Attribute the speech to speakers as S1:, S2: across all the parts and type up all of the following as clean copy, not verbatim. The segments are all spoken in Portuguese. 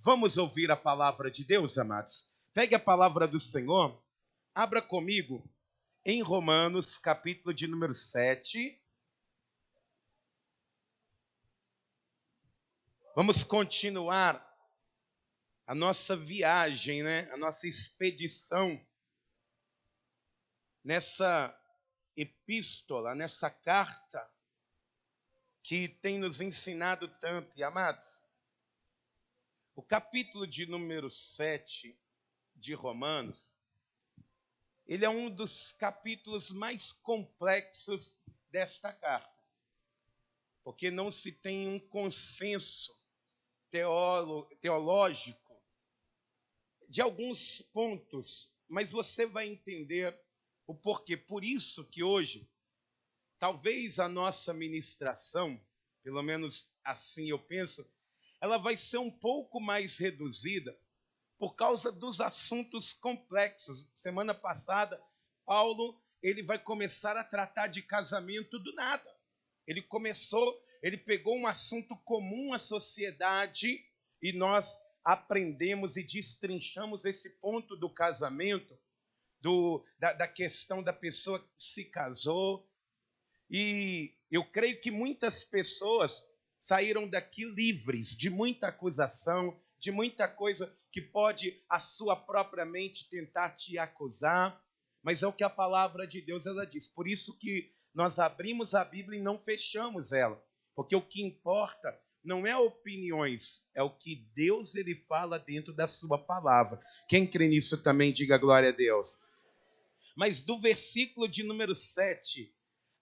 S1: Vamos ouvir a palavra de Deus, amados? Pegue a palavra do Senhor, abra comigo em Romanos, capítulo de número 7. Vamos continuar a nossa viagem, a nossa expedição nessa epístola, nessa carta que tem nos ensinado tanto. E, amados, o capítulo de número 7 de Romanos, ele é um dos capítulos mais complexos desta carta, porque não se tem um consenso teológico de alguns pontos, mas você vai entender o porquê. Por isso que hoje, talvez a nossa ministração, pelo menos assim eu penso, ela vai ser um pouco mais reduzida por causa dos assuntos complexos. Semana passada, Paulo, ele vai começar a tratar de casamento do nada. Ele pegou um assunto comum à sociedade e nós aprendemos e destrinchamos esse ponto do casamento, da questão da pessoa que se casou. E eu creio que muitas pessoas saíram daqui livres de muita acusação, de muita coisa que pode a sua própria mente tentar te acusar, mas é o que a palavra de Deus ela diz. Por isso que nós abrimos a Bíblia e não fechamos ela, porque o que importa não é opiniões, é o que Deus ele fala dentro da sua palavra. Quem crê nisso também diga glória a Deus. Mas do versículo de número 7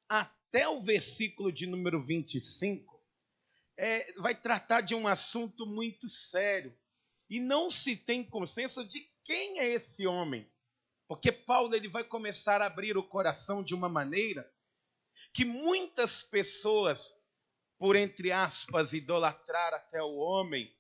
S1: até o versículo de número 25, vai tratar de um assunto muito sério. E não se tem consenso de quem é esse homem. Porque Paulo ele vai começar a abrir o coração de uma maneira que muitas pessoas, por entre aspas, idolatrar até o homem,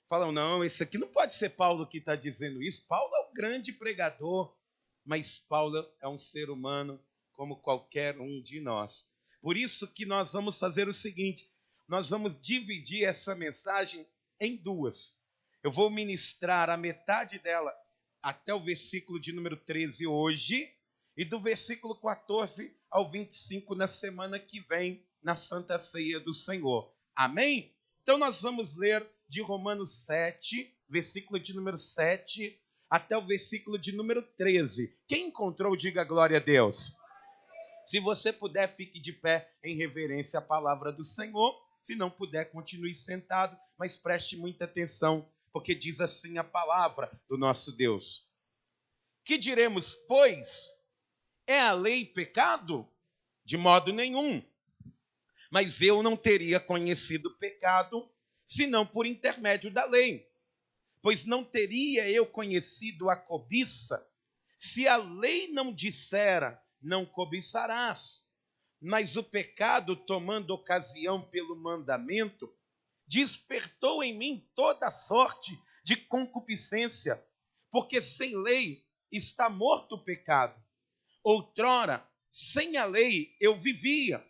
S1: falam, não, esse aqui não pode ser Paulo que está dizendo isso. Paulo é um grande pregador, mas Paulo é um ser humano como qualquer um de nós. Por isso que nós vamos fazer o seguinte, nós vamos dividir essa mensagem em duas. Eu vou ministrar a metade dela até o versículo de número 13 hoje, e do versículo 14 ao 25 na semana que vem, na Santa Ceia do Senhor. Amém? Então nós vamos ler de Romanos 7, versículo de número 7, até o versículo de número 13. Quem encontrou, diga glória a Deus. Se você puder, fique de pé em reverência à palavra do Senhor. Se não puder, continue sentado, mas preste muita atenção, porque diz assim a palavra do nosso Deus. Que diremos, pois? É a lei pecado? De modo nenhum. Mas eu não teria conhecido pecado, senão por intermédio da lei. Pois não teria eu conhecido a cobiça, se a lei não dissera, não cobiçarás. Mas o pecado, tomando ocasião pelo mandamento, despertou em mim toda sorte de concupiscência, porque sem lei está morto o pecado. Outrora, sem a lei eu vivia,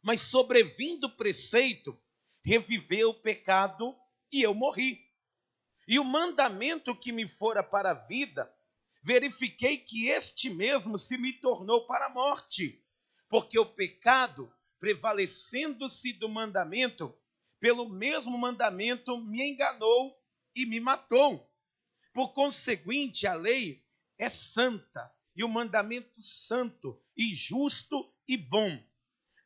S1: mas sobrevindo o preceito, reviveu o pecado e eu morri. E o mandamento que me fora para a vida, verifiquei que este mesmo se me tornou para a morte, porque o pecado, prevalecendo-se do mandamento, pelo mesmo mandamento me enganou e me matou. Por conseguinte, a lei é santa, e o mandamento santo, e justo e bom.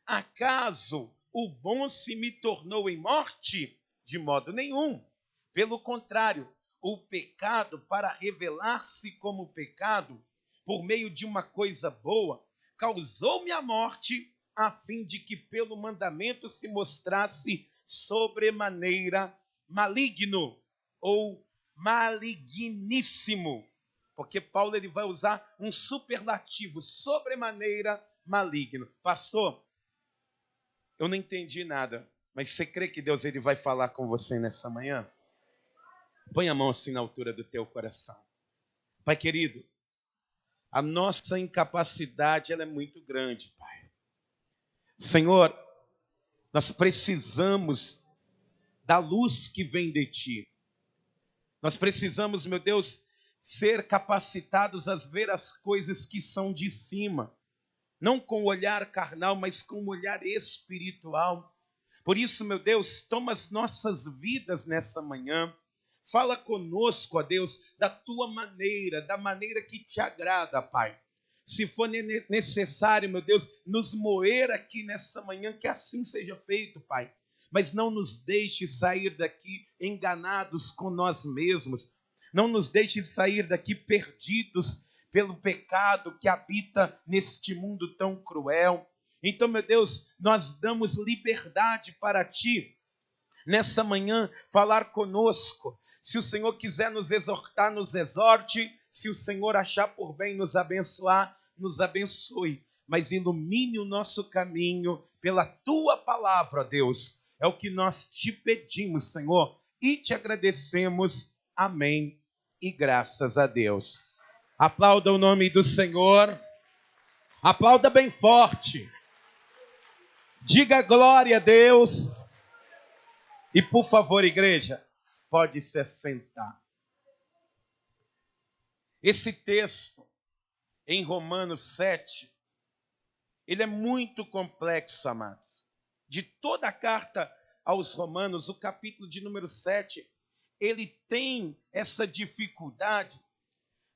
S1: Acaso o bom se me tornou em morte? De modo nenhum. Pelo contrário, o pecado, para revelar-se como pecado, por meio de uma coisa boa, causou-me a morte, a fim de que pelo mandamento se mostrasse sobremaneira maligno ou maligníssimo. Porque Paulo ele vai usar um superlativo, sobremaneira maligno. Pastor, eu não entendi nada, mas você crê que Deus ele vai falar com você nessa manhã? Põe a mão assim na altura do teu coração. Pai querido, a nossa incapacidade ela é muito grande, Pai. Senhor, nós precisamos da luz que vem de Ti. Nós precisamos, meu Deus, ser capacitados a ver as coisas que são de cima. Não com o olhar carnal, mas com o olhar espiritual. Por isso, meu Deus, toma as nossas vidas nessa manhã. Fala conosco, ó Deus, da tua maneira, da maneira que te agrada, Pai. Se for necessário, meu Deus, nos moer aqui nessa manhã, que assim seja feito, Pai. Mas não nos deixe sair daqui enganados com nós mesmos. Não nos deixe sair daqui perdidos pelo pecado que habita neste mundo tão cruel. Então, meu Deus, nós damos liberdade para Ti nessa manhã, falar conosco. Se o Senhor quiser nos exortar, nos exorte. Se o Senhor achar por bem nos abençoar, nos abençoe. Mas ilumine o nosso caminho pela Tua palavra, Deus. É o que nós te pedimos, Senhor, e te agradecemos. Amém. E graças a Deus. Aplauda o nome do Senhor. Aplauda bem forte. Diga glória a Deus. E por favor, igreja, pode se assentar. Esse texto, em Romanos 7, ele é muito complexo, amados. De toda a carta aos Romanos, o capítulo de número 7, ele tem essa dificuldade,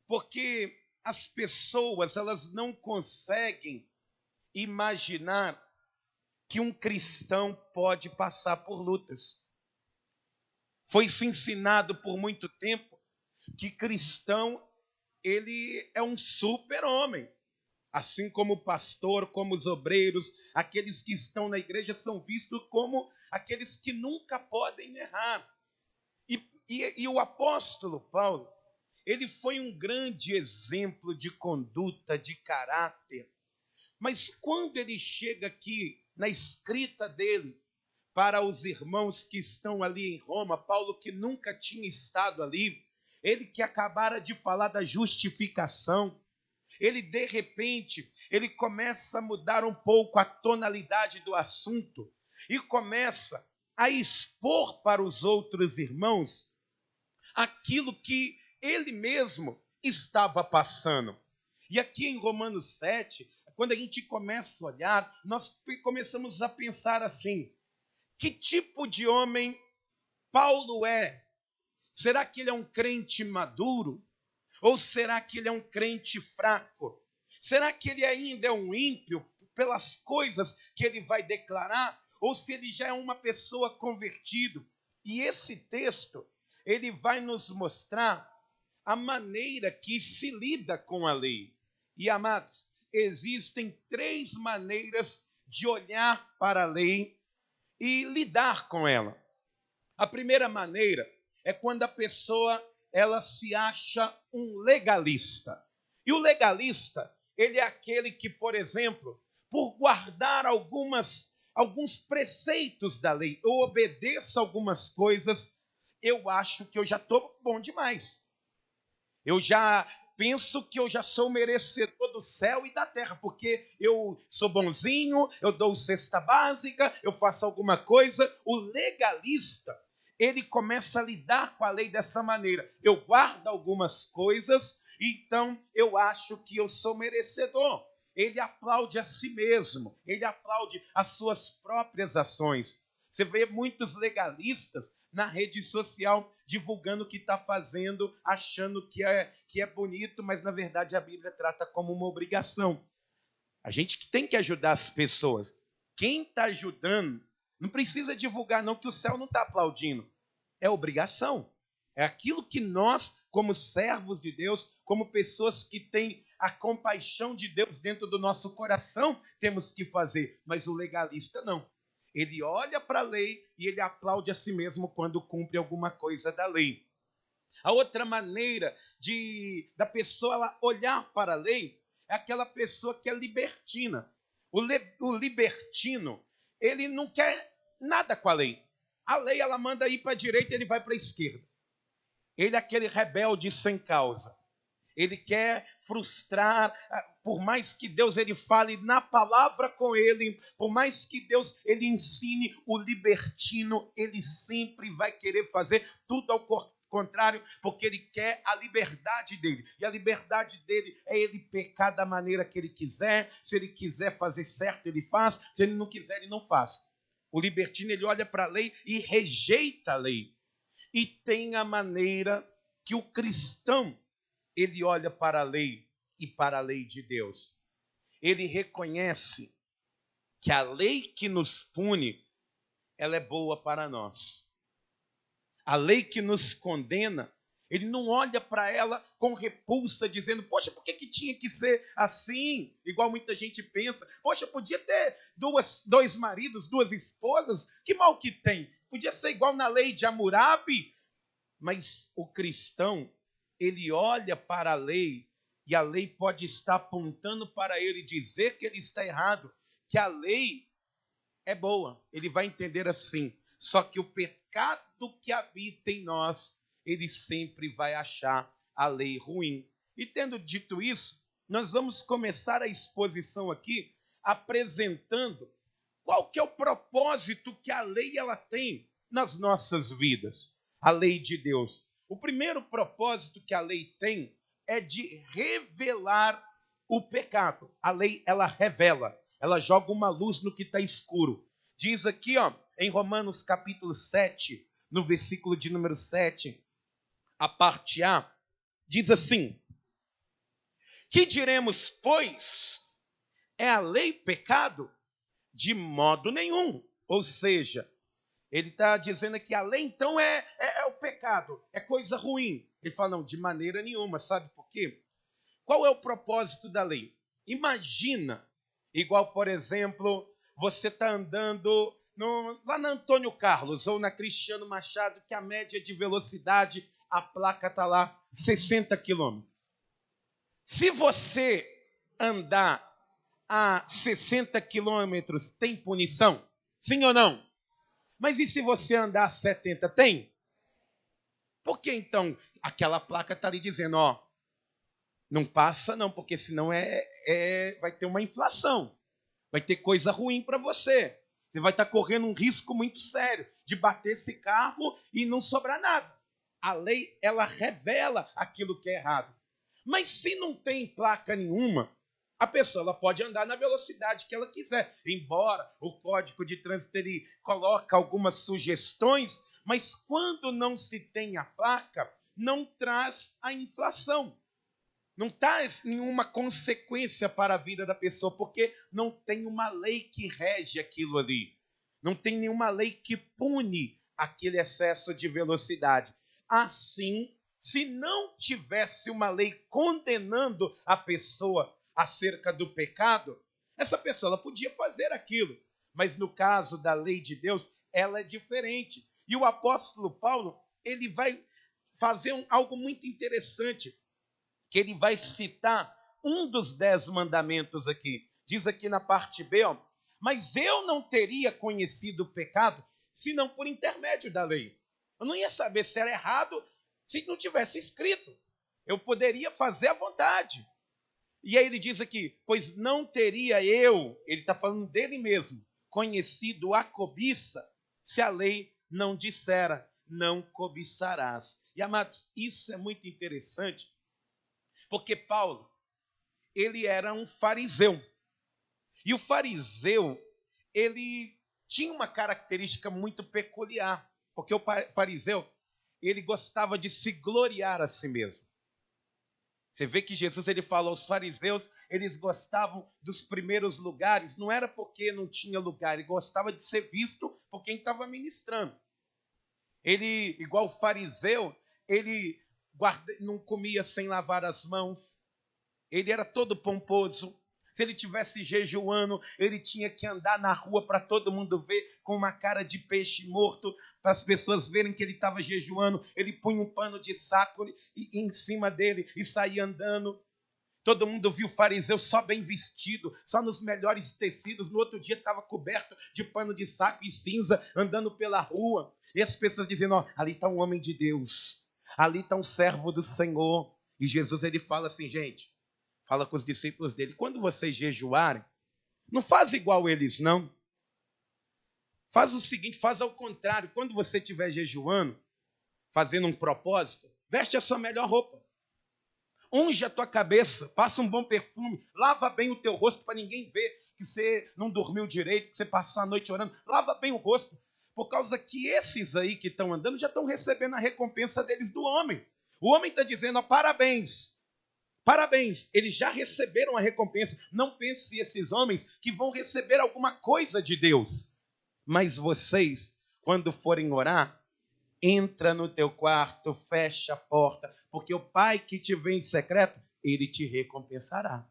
S1: porque as pessoas, elas não conseguem imaginar que um cristão pode passar por lutas. Foi-se ensinado por muito tempo que cristão, ele é um super-homem. Assim como o pastor, como os obreiros, aqueles que estão na igreja são vistos como aqueles que nunca podem errar. E o apóstolo Paulo, ele foi um grande exemplo de conduta, de caráter. Mas quando ele chega aqui na escrita dele para os irmãos que estão ali em Roma, Paulo que nunca tinha estado ali, ele que acabara de falar da justificação, ele de repente, ele começa a mudar um pouco a tonalidade do assunto e começa a expor para os outros irmãos aquilo que ele mesmo estava passando. E aqui em Romanos 7, quando a gente começa a olhar, nós começamos a pensar assim: que tipo de homem Paulo é? Será que ele é um crente maduro? Ou será que ele é um crente fraco? Será que ele ainda é um ímpio pelas coisas que ele vai declarar? Ou se ele já é uma pessoa convertida? E esse texto, ele vai nos mostrar a maneira que se lida com a lei. E, amados, existem 3 maneiras de olhar para a lei e lidar com ela. A primeira maneira é quando a pessoa ela se acha um legalista. E o legalista, ele é aquele que, por exemplo, por guardar alguns preceitos da lei, eu obedeço algumas coisas, eu acho que eu já estou bom demais. Eu já penso que eu já sou merecedor do céu e da terra, porque eu sou bonzinho, eu dou cesta básica, eu faço alguma coisa. O legalista, ele começa a lidar com a lei dessa maneira. Eu guardo algumas coisas, então eu acho que eu sou merecedor. Ele aplaude a si mesmo, ele aplaude as suas próprias ações. Você vê muitos legalistas na rede social divulgando o que está fazendo, achando que é bonito, mas na verdade a Bíblia trata como uma obrigação. A gente tem que ajudar as pessoas. Quem está ajudando não precisa divulgar não, que o céu não está aplaudindo. É obrigação. É aquilo que nós, como servos de Deus, como pessoas que têm a compaixão de Deus dentro do nosso coração, temos que fazer. Mas o legalista não. Ele olha para a lei e ele aplaude a si mesmo quando cumpre alguma coisa da lei. A outra maneira da pessoa olhar para a lei é aquela pessoa que é libertina. O libertino, ele não quer nada com a lei. A lei ela manda ir para a direita, ele vai para a esquerda. Ele é aquele rebelde sem causa. Ele quer frustrar, por mais que Deus ele fale na palavra com ele, por mais que Deus ele ensine, o libertino, ele sempre vai querer fazer tudo ao contrário, porque ele quer a liberdade dele. E a liberdade dele é ele pecar da maneira que ele quiser. Se ele quiser fazer certo, ele faz. Se ele não quiser, ele não faz. O libertino, ele olha para a lei e rejeita a lei. E tem a maneira que o cristão, ele olha para a lei e para a lei de Deus. Ele reconhece que a lei que nos pune, ela é boa para nós. A lei que nos condena, ele não olha para ela com repulsa, dizendo, poxa, por que tinha que ser assim? Igual muita gente pensa, poxa, podia ter dois maridos, duas esposas, que mal que tem? Podia ser igual na lei de Hammurabi. Mas o cristão, ele olha para a lei, e a lei pode estar apontando para ele, dizer que ele está errado, que a lei é boa. Ele vai entender assim. Só que o pecado que habita em nós, ele sempre vai achar a lei ruim. E tendo dito isso, nós vamos começar a exposição aqui apresentando qual que é o propósito que a lei ela tem nas nossas vidas. A lei de Deus. O primeiro propósito que a lei tem é de revelar o pecado. A lei, ela revela, ela joga uma luz no que está escuro. Diz aqui, em Romanos capítulo 7, no versículo de número 7, a parte A, diz assim: que diremos, pois, é a lei pecado? De modo nenhum. Ou seja, ele está dizendo que a lei, então, é o pecado, é coisa ruim. Ele fala, não, de maneira nenhuma. Sabe por quê? Qual é o propósito da lei? Imagina, igual, por exemplo, você está andando lá na Antônio Carlos ou na Cristiano Machado, que a média de velocidade, a placa está lá, 60 quilômetros. Se você andar a 60 quilômetros, tem punição? Sim ou não? Mas e se você andar a 70, tem? Por que então aquela placa está ali dizendo, não passa não, porque senão vai ter uma inflação, vai ter coisa ruim para você. Você vai estar correndo um risco muito sério de bater esse carro e não sobrar nada. A lei, ela revela aquilo que é errado. Mas se não tem placa nenhuma, a pessoa ela pode andar na velocidade que ela quiser, embora o Código de Trânsito ele coloca algumas sugestões, mas quando não se tem a placa, não traz a inflação. Não traz nenhuma consequência para a vida da pessoa, porque não tem uma lei que rege aquilo ali. Não tem nenhuma lei que pune aquele excesso de velocidade. Assim, se não tivesse uma lei condenando a pessoa acerca do pecado, essa pessoa ela podia fazer aquilo. Mas no caso da lei de Deus, ela é diferente. E o apóstolo Paulo, ele vai fazer algo muito interessante, que ele vai citar um dos 10 mandamentos aqui. Diz aqui na parte B, mas eu não teria conhecido o pecado, senão por intermédio da lei. Eu não ia saber se era errado se não tivesse escrito. Eu poderia fazer à vontade. E aí ele diz aqui, pois não teria eu, ele está falando dele mesmo, conhecido a cobiça, se a lei não dissera, não cobiçarás. E amados, isso é muito interessante, porque Paulo, ele era um fariseu. E o fariseu, ele tinha uma característica muito peculiar, porque o fariseu, ele gostava de se gloriar a si mesmo. Você vê que Jesus ele fala aos fariseus, eles gostavam dos primeiros lugares, não era porque não tinha lugar, ele gostava de ser visto por quem estava ministrando. Ele, igual o fariseu, ele não comia sem lavar as mãos, ele era todo pomposo. Se ele tivesse jejuando, ele tinha que andar na rua para todo mundo ver com uma cara de peixe morto, para as pessoas verem que ele estava jejuando. Ele punha um pano de saco em cima dele e saía andando. Todo mundo viu o fariseu só bem vestido, só nos melhores tecidos. No outro dia estava coberto de pano de saco e cinza, andando pela rua. E as pessoas dizendo, ali está um homem de Deus, ali está um servo do Senhor. E Jesus ele fala assim, gente, fala com os discípulos dele, quando vocês jejuarem, não faz igual eles não. Faz o seguinte, faz ao contrário. Quando você estiver jejuando, fazendo um propósito, veste a sua melhor roupa. Unge a tua cabeça, passa um bom perfume, lava bem o teu rosto para ninguém ver que você não dormiu direito, que você passou a noite orando. Lava bem o rosto, por causa que esses aí que estão andando já estão recebendo a recompensa deles do homem. O homem está dizendo, ó, parabéns, parabéns, eles já receberam a recompensa. Não pense esses homens que vão receber alguma coisa de Deus. Mas vocês, quando forem orar, entra no teu quarto, fecha a porta, porque o Pai que te vê em secreto, ele te recompensará.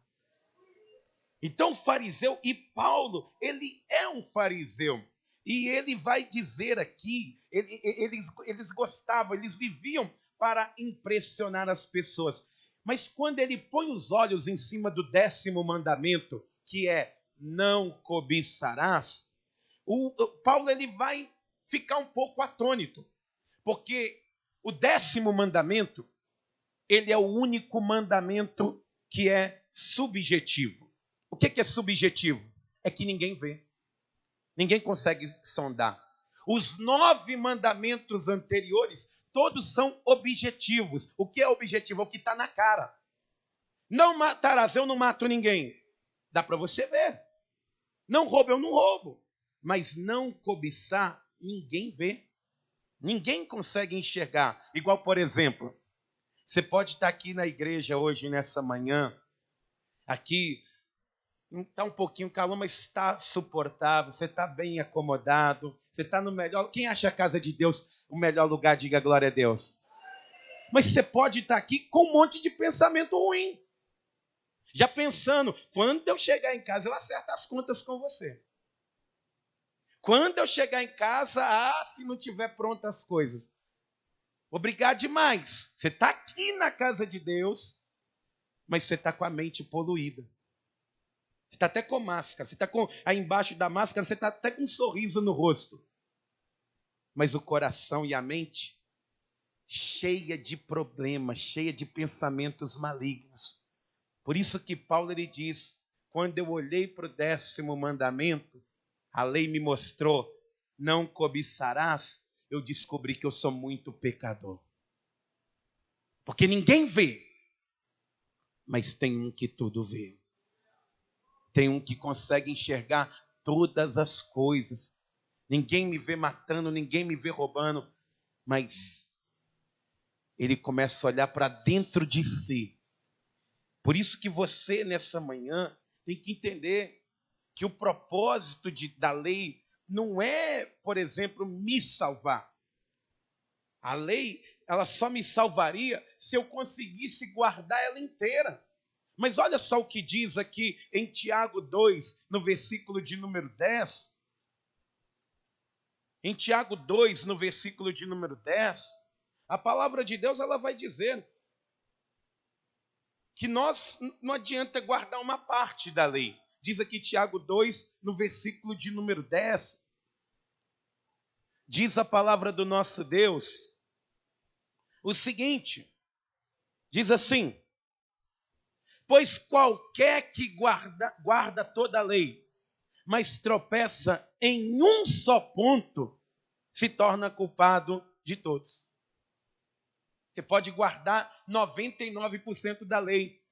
S1: Então, fariseu, e Paulo, ele é um fariseu. E ele vai dizer aqui, eles gostavam, eles viviam para impressionar as pessoas. Mas quando ele põe os olhos em cima do 10º mandamento, que é não cobiçarás, Paulo ele vai ficar um pouco atônito. Porque o 10º mandamento, ele é o único mandamento que é subjetivo. O que é subjetivo? É que ninguém vê. Ninguém consegue sondar. Os 9 mandamentos anteriores, todos são objetivos. O que é objetivo? É o que está na cara. Não matarás, eu não mato ninguém. Dá para você ver. Não roubo, eu não roubo. Mas não cobiçar, ninguém vê. Ninguém consegue enxergar. Igual, por exemplo, você pode estar aqui na igreja hoje, nessa manhã, aqui, está um pouquinho calor, mas está suportável, você está bem acomodado, você está no melhor... Quem acha a casa de Deus o melhor lugar, diga glória a Deus. Mas você pode estar aqui com um monte de pensamento ruim. Já pensando, quando eu chegar em casa, eu acerto as contas com você. Quando eu chegar em casa, se não tiver prontas as coisas. Obrigado demais. Você está aqui na casa de Deus, mas você está com a mente poluída. Você está até com máscara. Você está aí embaixo da máscara, você está até com um sorriso no rosto. Mas o coração e a mente cheia de problemas, cheia de pensamentos malignos. Por isso que Paulo ele diz, quando eu olhei para o 10º mandamento, a lei me mostrou, não cobiçarás, eu descobri que eu sou muito pecador. Porque ninguém vê, mas tem um que tudo vê. Tem um que consegue enxergar todas as coisas. Ninguém me vê matando, ninguém me vê roubando, mas ele começa a olhar para dentro de si. Por isso que você, nessa manhã, tem que entender que o propósito da lei não é, por exemplo, me salvar. A lei, ela só me salvaria se eu conseguisse guardar ela inteira. Mas olha só o que diz aqui em Tiago 2, no versículo de número 10. Em Tiago 2, no versículo de número 10, a palavra de Deus ela vai dizer que nós não adianta guardar uma parte da lei. Diz aqui Tiago 2, no versículo de número 10, diz a palavra do nosso Deus o seguinte, diz assim, pois qualquer que guarda toda a lei, mas tropeça em um só ponto, se torna culpado de todos. Você pode guardar 99% da lei,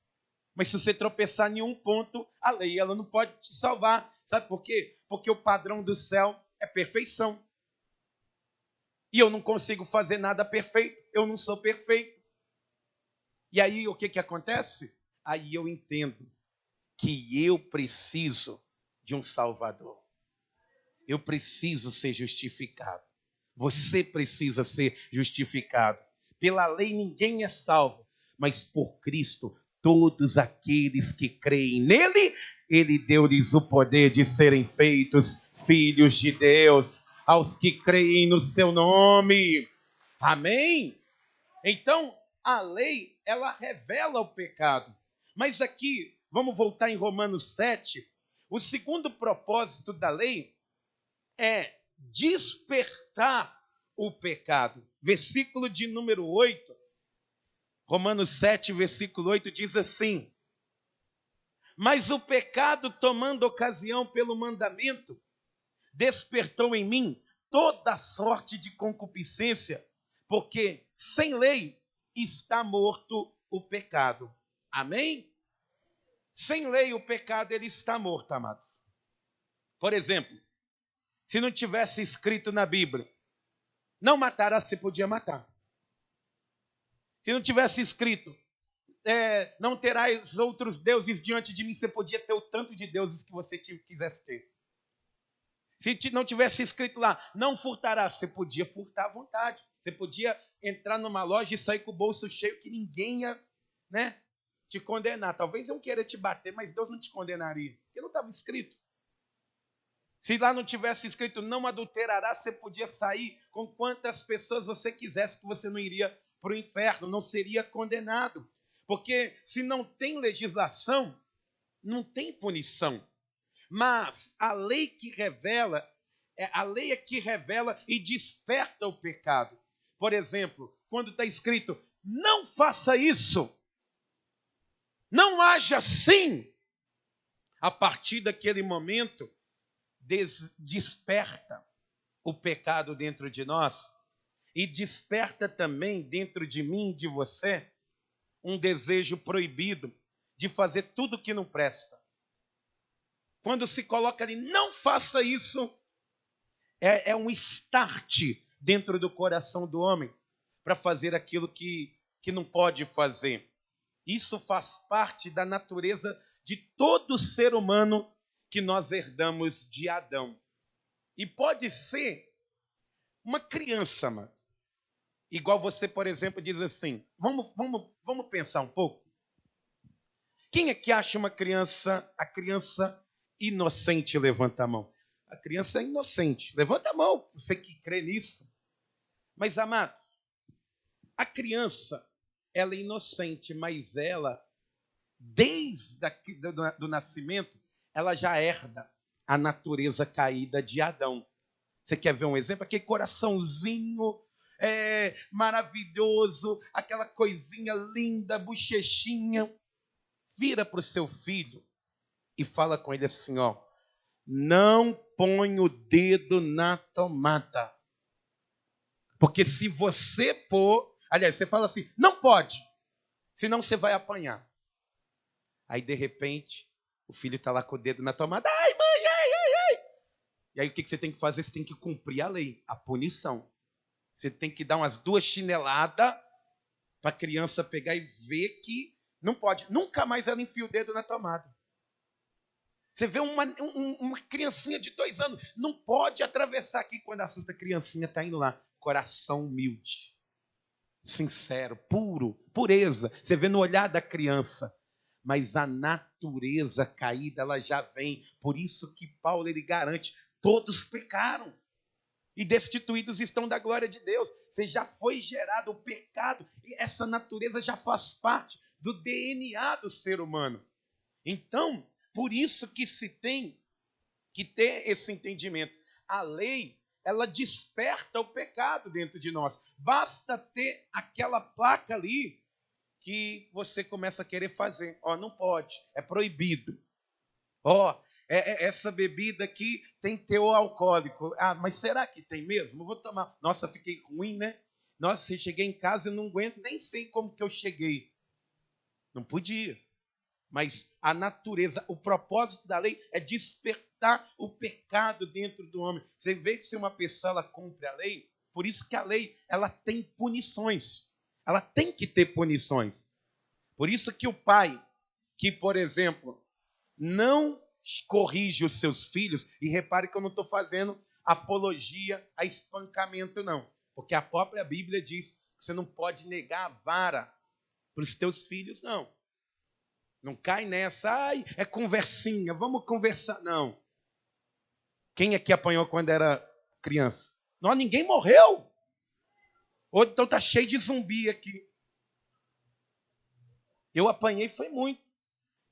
S1: mas se você tropeçar em um ponto, a lei ela não pode te salvar. Sabe por quê? Porque o padrão do céu é perfeição. E eu não consigo fazer nada perfeito, eu não sou perfeito. E aí o que acontece? Aí eu entendo que eu preciso de um Salvador. Eu preciso ser justificado. Você precisa ser justificado. Pela lei ninguém é salvo, mas por Cristo, todos aqueles que creem nele, ele deu-lhes o poder de serem feitos filhos de Deus, aos que creem no seu nome. Amém? Então, a lei, ela revela o pecado. Mas aqui, vamos voltar em Romanos 7, o segundo propósito da lei é despertar o pecado. Versículo de número 8, Romanos 7, versículo 8, diz assim, mas o pecado, tomando ocasião pelo mandamento, despertou em mim toda sorte de concupiscência, Porque sem lei está morto o pecado. Amém? Sem lei o pecado ele está morto, amados. Por exemplo, se não tivesse escrito na Bíblia, não matarás, você podia matar. Se não tivesse escrito, não terás outros deuses diante de mim, você podia ter o tanto de deuses que você quisesse ter. Se não tivesse escrito lá, não furtarás, você podia furtar à vontade. Você podia entrar numa loja e sair com o bolso cheio que ninguém ia, te condenar. Talvez eu queira te bater, mas Deus não te condenaria, porque não estava escrito. Se lá não tivesse escrito, não adulterarás, você podia sair com quantas pessoas você quisesse, que você não iria para o inferno, não seria condenado. Porque se não tem legislação, não tem punição. Mas a lei que revela, a lei é que revela e desperta o pecado. Por exemplo, quando está escrito, não faça isso, não haja assim, a partir daquele momento, desperta o pecado dentro de nós e desperta também dentro de mim e de você um desejo proibido de fazer tudo que não presta. Quando se coloca ali, não faça isso, é um start dentro do coração do homem para fazer aquilo que não pode fazer. Isso faz parte da natureza de todo ser humano que nós herdamos de Adão. E pode ser uma criança, mano. Igual você, por exemplo, diz assim, vamos pensar um pouco. Quem é que acha a criança inocente? Levanta a mão. A criança é inocente. Levanta a mão, você que crê nisso. Mas, amados, a criança, ela é inocente, mas ela, desde do nascimento, ela já herda a natureza caída de Adão. Você quer ver um exemplo? Aquele coraçãozinho maravilhoso, aquela coisinha linda, bochechinha. Vira para o seu filho e fala com ele assim, não põe o dedo na tomada. Porque se você pôr, aliás, você fala assim, não pode, senão você vai apanhar. Aí, de repente, o filho está lá com o dedo na tomada. Ai, mãe, ai, ai, ai. E aí, o que você tem que fazer? Você tem que cumprir a lei, a punição. Você tem que dar umas 2 chineladas para a criança pegar e ver que não pode. Nunca mais ela enfia o dedo na tomada. Você vê uma criancinha de 2 anos, não pode atravessar aqui. Quando assusta, a criancinha está indo lá. Coração humilde, sincero, puro, pureza. Você vê no olhar da criança. Mas a natureza caída, ela já vem. Por isso que Paulo, ele garante, todos pecaram e destituídos estão da glória de Deus. Você já foi gerado o pecado, e essa natureza já faz parte do DNA do ser humano. Então, por isso que se tem que ter esse entendimento. A lei, ela desperta o pecado dentro de nós. Basta ter aquela placa ali que você começa a querer fazer. Não pode, é proibido. Essa bebida aqui tem teor alcoólico. Mas será que tem mesmo? Eu vou tomar. Nossa, fiquei ruim, né? Nossa, eu cheguei em casa e não aguento, nem sei como que eu cheguei. Não podia. Mas a natureza, o propósito da lei é despertar o pecado dentro do homem. Você vê que se uma pessoa ela cumpre a lei, por isso que a lei ela tem punições. Ela tem que ter punições. Por isso que o pai, que, por exemplo, não corrige os seus filhos, e repare que eu não estou fazendo apologia a espancamento, não. Porque a própria Bíblia diz que você não pode negar a vara para os teus filhos, não. Não cai nessa, é conversinha, vamos conversar. Não. Quem aqui apanhou quando era criança? Não, ninguém morreu. Ou então está cheio de zumbi aqui. Eu apanhei foi muito.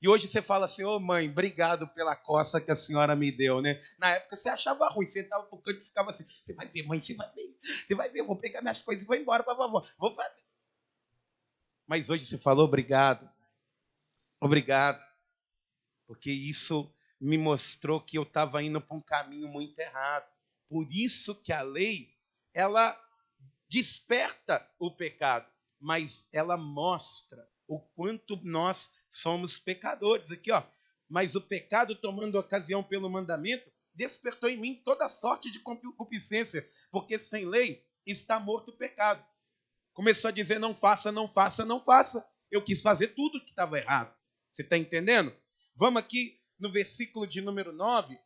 S1: E hoje você fala assim, mãe, obrigado pela coça que a senhora me deu, né? Na época você achava ruim, você estava pro canto e ficava assim, você vai ver, mãe, você vai ver, eu vou pegar minhas coisas e vou embora para a vovó. Vou fazer. Mas hoje você falou obrigado. Obrigado. Porque isso me mostrou que eu estava indo para um caminho muito errado. Por isso que a lei, ela desperta o pecado, mas ela mostra o quanto nós somos pecadores. Aqui, ó. Mas o pecado, tomando ocasião pelo mandamento, despertou em mim toda sorte de concupiscência, porque sem lei está morto o pecado. Começou a dizer: não faça, não faça, não faça. Eu quis fazer tudo que estava errado. Você está entendendo? Vamos aqui no versículo de número 9.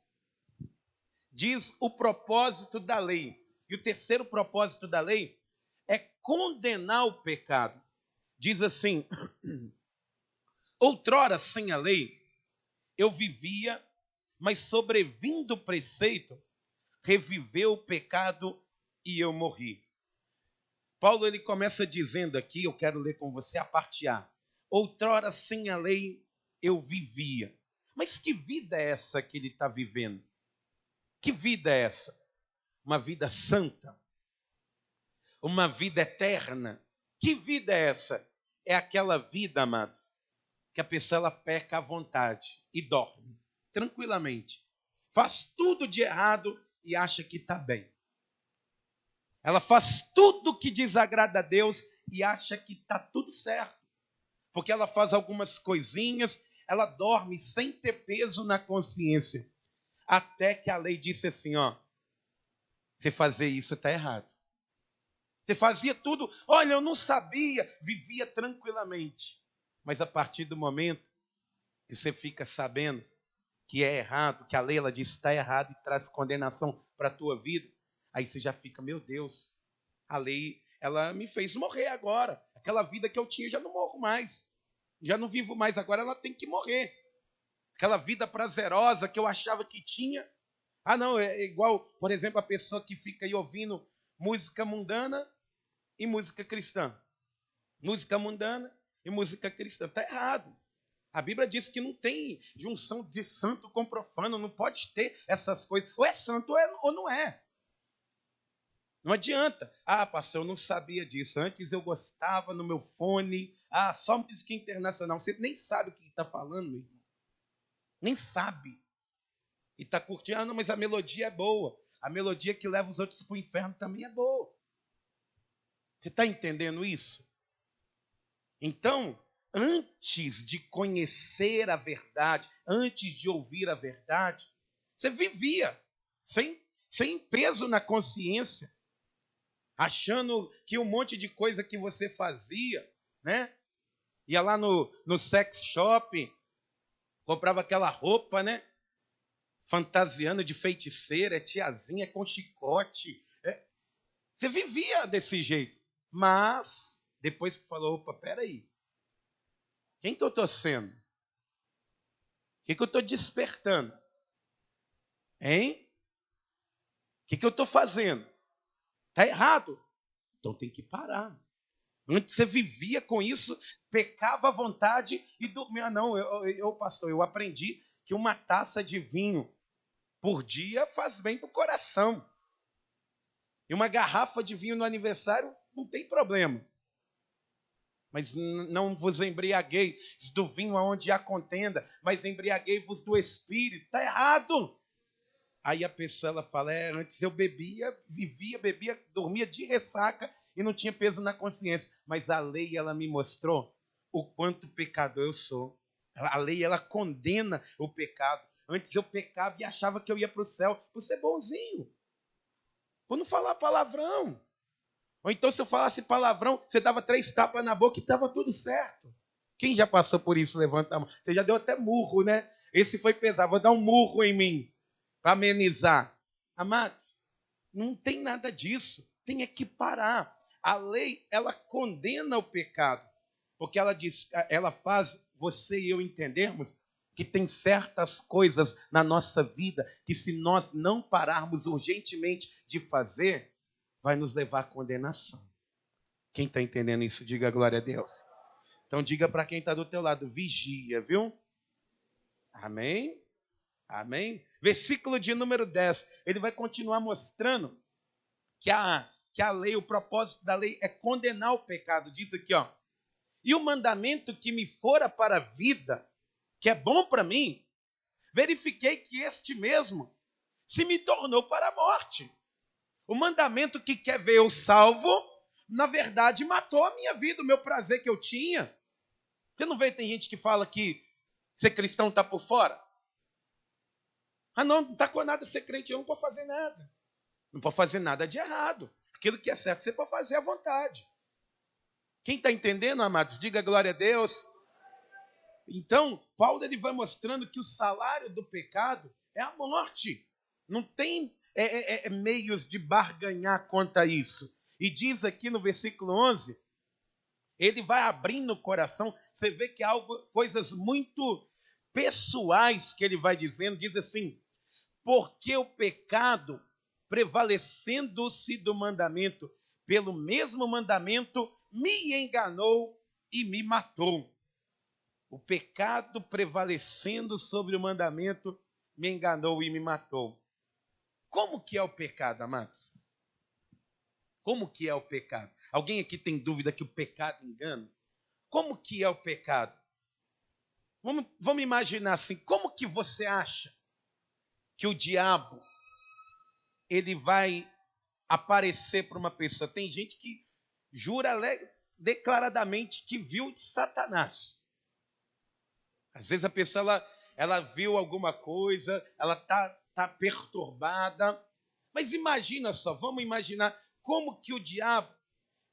S1: Diz o propósito da lei. E o terceiro propósito da lei é condenar o pecado. Diz assim: outrora, sem a lei, eu vivia, mas sobrevindo o preceito, reviveu o pecado e eu morri. Paulo ele começa dizendo aqui, eu quero ler com você a parte A. Outrora, sem a lei, eu vivia. Mas que vida é essa que ele está vivendo? Que vida é essa? Uma vida santa? Uma vida eterna? Que vida é essa? É aquela vida, amado, que a pessoa ela peca à vontade e dorme tranquilamente. Faz tudo de errado e acha que está bem. Ela faz tudo que desagrada a Deus e acha que está tudo certo. Porque ela faz algumas coisinhas, ela dorme sem ter peso na consciência. Até que a lei disse assim, ó, você fazer isso está errado. Você fazia tudo, olha, eu não sabia, vivia tranquilamente. Mas a partir do momento que você fica sabendo que é errado, que a lei ela diz que está errado e traz condenação para a tua vida, aí você já fica, meu Deus, a lei ela me fez morrer agora. Aquela vida que eu tinha, eu já não morro mais. Já não vivo mais, agora ela tem que morrer. Aquela vida prazerosa que eu achava que tinha. Ah, não, é igual, por exemplo, a pessoa que fica aí ouvindo música mundana e música cristã. Música mundana e música cristã. Está errado. A Bíblia diz que não tem junção de santo com profano, não pode ter essas coisas. Ou é santo ou não é. Não adianta. Ah, pastor, eu não sabia disso. Antes eu gostava no meu fone. Ah, só música internacional. Você nem sabe o que está falando, meu irmão. Nem sabe. E está curtindo. Ah, não, mas a melodia é boa. A melodia que leva os outros para o inferno também é boa. Você está entendendo isso? Então, antes de conhecer a verdade, antes de ouvir a verdade, você vivia sem peso na consciência, achando que um monte de coisa que você fazia, né? Ia lá no sex shop, comprava aquela roupa, né? Fantasiando de feiticeira, tiazinha com chicote. Você vivia desse jeito. Mas, depois que falou, opa, peraí. Quem que eu estou sendo? O que eu estou despertando? Hein? O que eu estou fazendo? Está errado. Então tem que parar. Antes você vivia com isso, pecava à vontade e dormia. Não, pastor, eu aprendi que uma taça de vinho por dia faz bem para o coração. E uma garrafa de vinho no aniversário não tem problema. Mas não vos embriagueis do vinho aonde há contenda, mas embriaguei-vos do Espírito. Está errado. Aí a pessoa ela fala, antes eu bebia, dormia de ressaca e não tinha peso na consciência. Mas a lei ela me mostrou o quanto pecador eu sou. A lei ela condena o pecado. Antes eu pecava e achava que eu ia para o céu por ser bonzinho, por não falar palavrão. Ou então, se eu falasse palavrão, você dava 3 tapas na boca e estava tudo certo. Quem já passou por isso? Levanta a mão. Você já deu até murro, né? Esse foi pesado. Vou dar um murro em mim para amenizar. Amados, não tem nada disso. Tem que parar. A lei, ela condena o pecado. Porque ela diz, ela faz você e eu entendermos que tem certas coisas na nossa vida que se nós não pararmos urgentemente de fazer, vai nos levar à condenação. Quem está entendendo isso, diga glória a Deus. Então diga para quem está do teu lado, vigia, viu? Amém? Amém? Versículo de número 10, ele vai continuar mostrando que a lei, o propósito da lei é condenar o pecado. Diz aqui, ó. E o mandamento que me fora para a vida, que é bom para mim, verifiquei que este mesmo se me tornou para a morte. O mandamento que quer ver eu salvo, na verdade, matou a minha vida, o meu prazer que eu tinha. Você não vê, tem gente que fala que ser cristão está por fora? Ah, não está com nada ser crente, eu não pode fazer nada. Não pode fazer nada de errado. Aquilo que é certo, você pode fazer à vontade. Quem está entendendo, amados, diga glória a Deus. Então, Paulo ele vai mostrando que o salário do pecado é a morte. Não tem meios de barganhar contra isso. E diz aqui no versículo 11, ele vai abrindo o coração, você vê que há coisas muito pessoais que ele vai dizendo, diz assim, porque o pecado, prevalecendo-se do mandamento, pelo mesmo mandamento, me enganou e me matou. O pecado prevalecendo sobre o mandamento, me enganou e me matou. Como que é o pecado, amados? Como que é o pecado? Alguém aqui tem dúvida que o pecado engana? Como que é o pecado? Vamos imaginar assim, como que você acha que o diabo ele vai aparecer para uma pessoa? Tem gente que jura declaradamente que viu Satanás. Às vezes a pessoa ela viu alguma coisa, ela tá perturbada. Mas imagina só, vamos imaginar como que o diabo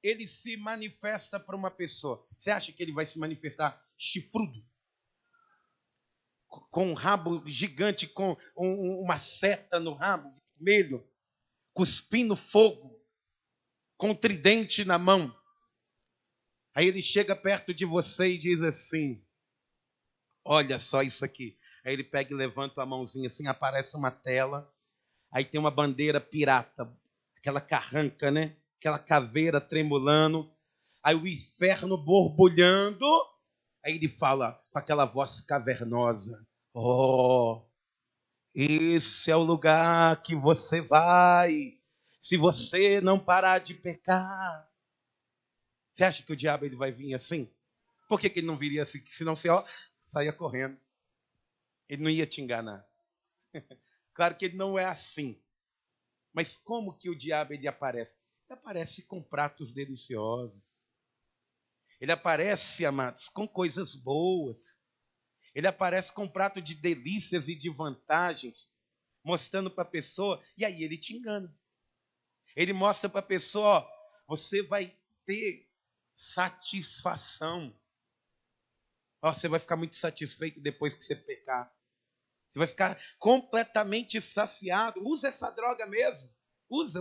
S1: ele se manifesta para uma pessoa. Você acha que ele vai se manifestar chifrudo? Com um rabo gigante, com uma seta no rabo vermelho, cuspindo fogo, com um tridente na mão. Aí ele chega perto de você e diz assim, olha só isso aqui. Aí ele pega e levanta a mãozinha assim, aparece uma tela. Aí tem uma bandeira pirata, aquela carranca, né? Aquela caveira tremulando. Aí o inferno borbulhando. Aí ele fala com aquela voz cavernosa. Oh, esse é o lugar que você vai, se você não parar de pecar. Você acha que o diabo ele vai vir assim? Por que ele não viria assim? Senão você saia correndo. Ele não ia te enganar. Claro que ele não é assim. Mas como que o diabo ele aparece? Ele aparece com pratos deliciosos. Ele aparece, amados, com coisas boas. Ele aparece com um prato de delícias e de vantagens, mostrando para a pessoa, e aí ele te engana. Ele mostra para a pessoa, ó, você vai ter satisfação. Ó, você vai ficar muito satisfeito depois que você pecar. Você vai ficar completamente saciado. Usa essa droga mesmo. Usa.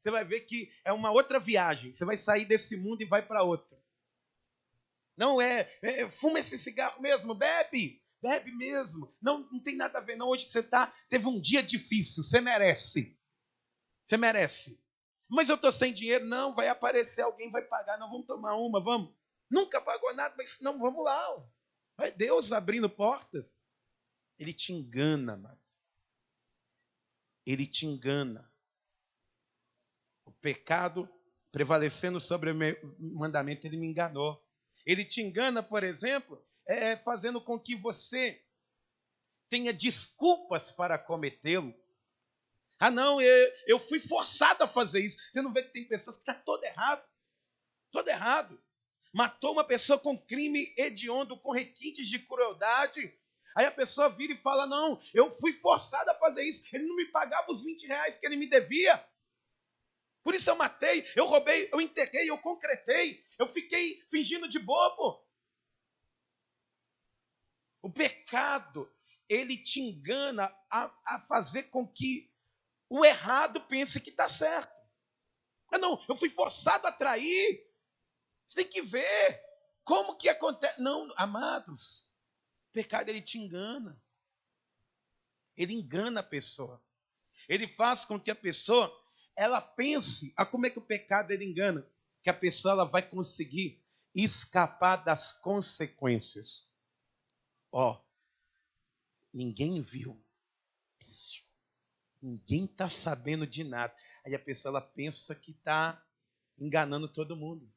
S1: Você vai ver que é uma outra viagem. Você vai sair desse mundo e vai para outro. Não fuma esse cigarro mesmo, bebe mesmo. Não tem nada a ver, não. Hoje você teve um dia difícil, você merece. Você merece. Mas eu estou sem dinheiro, não, vai aparecer alguém, vai pagar, não, vamos tomar uma, vamos. Nunca pagou nada, mas não, vamos lá. Vai Deus abrindo portas. Ele te engana, mano. Ele te engana. O pecado prevalecendo sobre o meu mandamento, ele me enganou. Ele te engana, por exemplo, fazendo com que você tenha desculpas para cometê-lo. Ah, não, eu fui forçado a fazer isso. Você não vê que tem pessoas que estão todo errado. Matou uma pessoa com crime hediondo, com requintes de crueldade. Aí a pessoa vira e fala, não, eu fui forçado a fazer isso. Ele não me pagava os 20 reais que ele me devia. Por isso eu matei, eu roubei, eu enterrei, eu concretei. Eu fiquei fingindo de bobo. O pecado, ele te engana a fazer com que o errado pense que está certo. Ah, não, eu fui forçado a trair. Você tem que ver como que acontece. Não, amados, o pecado ele te engana. Ele engana a pessoa. Ele faz com que a pessoa, ela pense, como é que o pecado ele engana? Que a pessoa ela vai conseguir escapar das consequências. Ó, ninguém viu. Ninguém está sabendo de nada. Aí a pessoa ela pensa que está enganando todo mundo.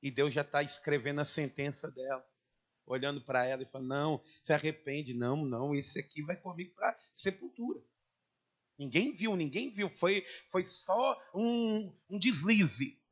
S1: E Deus já está escrevendo a sentença dela. Olhando para ela e falando, não, se arrepende. Não, esse aqui vai comigo para sepultura. Ninguém viu. Foi só um deslize.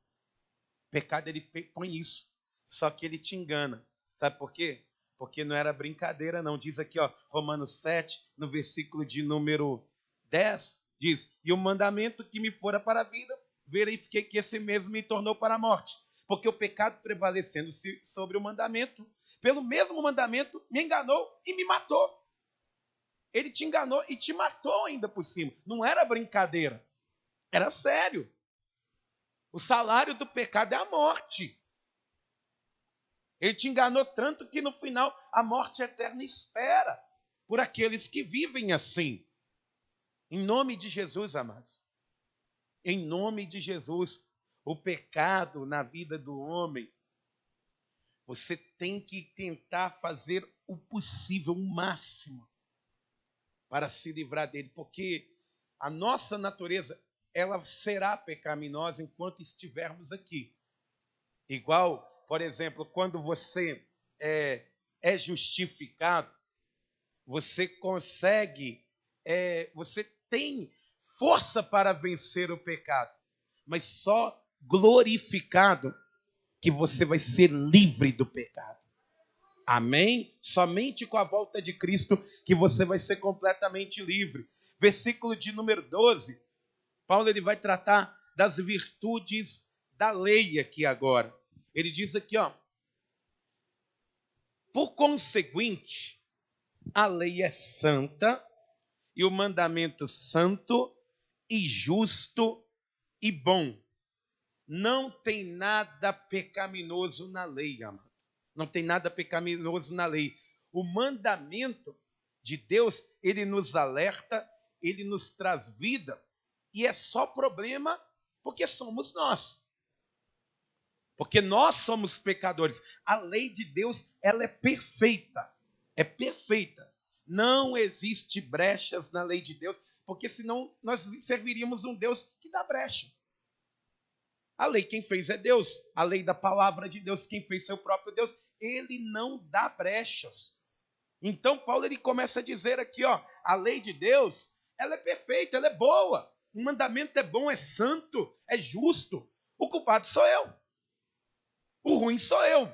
S1: pecado, ele põe isso. Só que ele te engana. Sabe por quê? Porque não era brincadeira, não. Diz aqui, Romanos 7, no versículo de número 10, diz: e o mandamento que me fora para a vida, verifiquei que esse mesmo me tornou para a morte. Porque o pecado prevalecendo sobre o mandamento, pelo mesmo mandamento, me enganou e me matou. Ele te enganou e te matou ainda por cima. Não era brincadeira. Era sério. O salário do pecado é a morte. Ele te enganou tanto que no final a morte eterna espera por aqueles que vivem assim. Em nome de Jesus, amados. Em nome de Jesus, o pecado na vida do homem, você tem que tentar fazer o possível, o máximo, para se livrar dele, porque a nossa natureza, ela será pecaminosa enquanto estivermos aqui. Igual, por exemplo, quando você é justificado, você consegue, você tem força para vencer o pecado, mas só glorificado que você vai ser livre do pecado. Amém? Somente com a volta de Cristo que você vai ser completamente livre. Versículo de número 12, Paulo ele vai tratar das virtudes da lei aqui agora. Ele diz aqui, por conseguinte, a lei é santa e o mandamento santo e justo e bom. Não tem nada pecaminoso na lei, amado. Não tem nada pecaminoso na lei. O mandamento de Deus, ele nos alerta, ele nos traz vida, e é só problema porque somos nós. Porque nós somos pecadores. A lei de Deus, ela é perfeita. É perfeita. Não existe brechas na lei de Deus, porque senão nós serviríamos um Deus que dá brecha. A lei quem fez é Deus. A lei da palavra de Deus, quem fez é o próprio Deus. Ele não dá brechas. Então Paulo ele começa a dizer aqui, a lei de Deus, ela é perfeita, ela é boa. O mandamento é bom, é santo, é justo. O culpado sou eu. O ruim sou eu.